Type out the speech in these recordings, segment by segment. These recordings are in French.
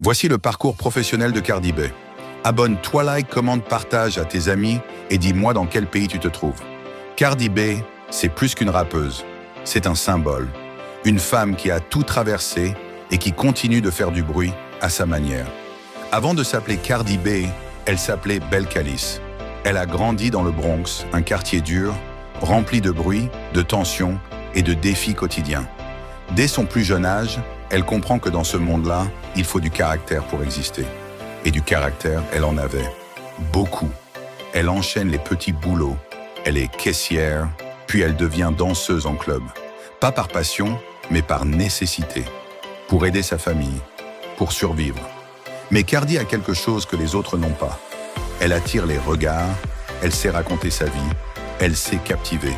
Voici le parcours professionnel de Cardi B. Abonne-toi, like, commente, partage à tes amis et dis-moi dans quel pays tu te trouves. Cardi B, c'est plus qu'une rappeuse. C'est un symbole. Une femme qui a tout traversé et qui continue de faire du bruit à sa manière. Avant de s'appeler Cardi B, elle s'appelait Belcalis. Elle a grandi dans le Bronx, un quartier dur, rempli de bruit, de tensions et de défis quotidiens. Dès son plus jeune âge, elle comprend que dans ce monde-là, il faut du caractère pour exister. Et du caractère, elle en avait. Beaucoup. Elle enchaîne les petits boulots. Elle est caissière, puis elle devient danseuse en club. Pas par passion, mais par nécessité. Pour aider sa famille, pour survivre. Mais Cardi a quelque chose que les autres n'ont pas. Elle attire les regards, elle sait raconter sa vie, elle sait captiver.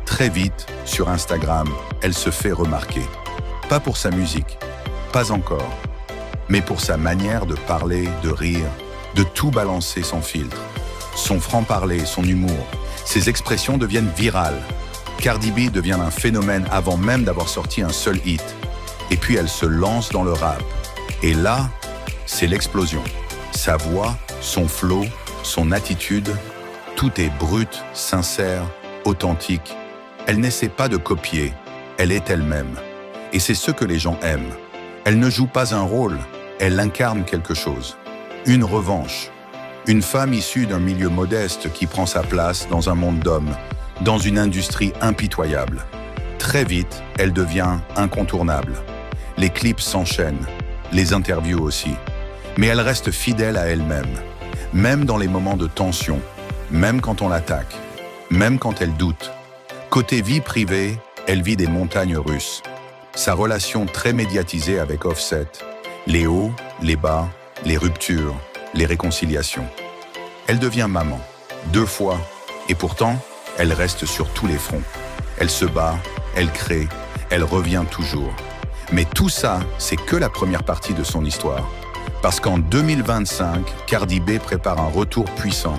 Très vite, sur Instagram, elle se fait remarquer. Pas pour sa musique, pas encore, mais pour sa manière de parler, de rire, de tout balancer sans filtre. Son franc-parler, son humour, ses expressions deviennent virales. Cardi B devient un phénomène avant même d'avoir sorti un seul hit. Et puis elle se lance dans le rap. Et là, c'est l'explosion. Sa voix, son flow, son attitude, tout est brut, sincère, authentique. Elle n'essaie pas de copier, elle est elle-même. Et c'est ce que les gens aiment. Elle ne joue pas un rôle, elle incarne quelque chose. Une revanche. Une femme issue d'un milieu modeste qui prend sa place dans un monde d'hommes, dans une industrie impitoyable. Très vite, elle devient incontournable. Les clips s'enchaînent, les interviews aussi. Mais elle reste fidèle à elle-même, même dans les moments de tension, même quand on l'attaque, même quand elle doute. Côté vie privée, elle vit des montagnes russes. Sa relation très médiatisée avec Offset, les hauts, les bas, les ruptures, les réconciliations. Elle devient maman, 2 fois, et pourtant, elle reste sur tous les fronts. Elle se bat, elle crée, elle revient toujours. Mais tout ça, c'est que la première partie de son histoire. Parce qu'en 2025, Cardi B prépare un retour puissant.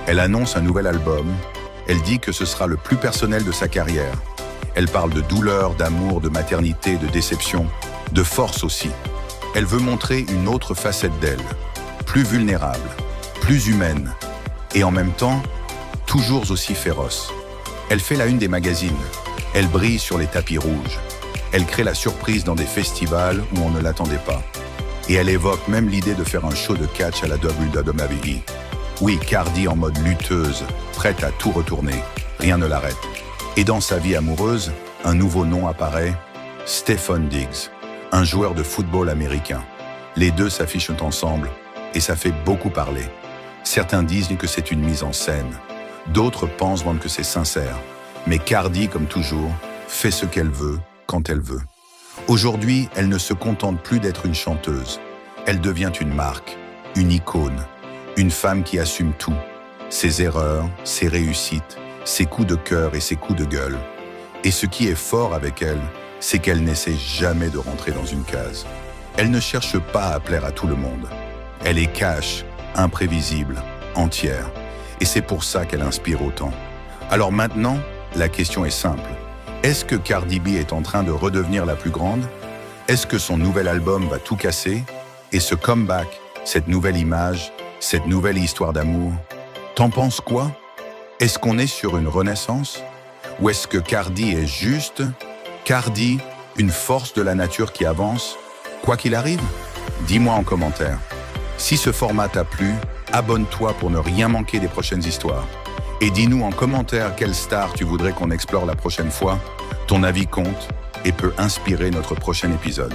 Elle annonce un nouvel album. Elle dit que ce sera le plus personnel de sa carrière. Elle parle de douleur, d'amour, de maternité, de déception, de force aussi. Elle veut montrer une autre facette d'elle, plus vulnérable, plus humaine, et en même temps, toujours aussi féroce. Elle fait la une des magazines. Elle brille sur les tapis rouges. Elle crée la surprise dans des festivals où on ne l'attendait pas. Et elle évoque même l'idée de faire un show de catch à la WWE. Oui, Cardi en mode lutteuse, prête à tout retourner. Rien ne l'arrête. Et dans sa vie amoureuse, un nouveau nom apparaît, Stefon Diggs, un joueur de football américain. Les deux s'affichent ensemble et ça fait beaucoup parler. Certains disent que c'est une mise en scène. D'autres pensent même que c'est sincère. Mais Cardi, comme toujours, fait ce qu'elle veut, quand elle veut. Aujourd'hui, elle ne se contente plus d'être une chanteuse. Elle devient une marque, une icône, une femme qui assume tout. Ses erreurs, ses réussites, ses coups de cœur et ses coups de gueule. Et ce qui est fort avec elle, c'est qu'elle n'essaie jamais de rentrer dans une case. Elle ne cherche pas à plaire à tout le monde. Elle est cash, imprévisible, entière. Et c'est pour ça qu'elle inspire autant. Alors maintenant, la question est simple. Est-ce que Cardi B est en train de redevenir la plus grande? Est-ce que son nouvel album va tout casser? Et ce comeback, cette nouvelle image, cette nouvelle histoire d'amour, t'en penses quoi? Est-ce qu'on est sur une renaissance? Ou est-ce que Cardi est juste Cardi, une force de la nature qui avance, quoi qu'il arrive? Dis-moi en commentaire. Si ce format t'a plu, abonne-toi pour ne rien manquer des prochaines histoires. Et dis-nous en commentaire quelle star tu voudrais qu'on explore la prochaine fois. Ton avis compte et peut inspirer notre prochain épisode.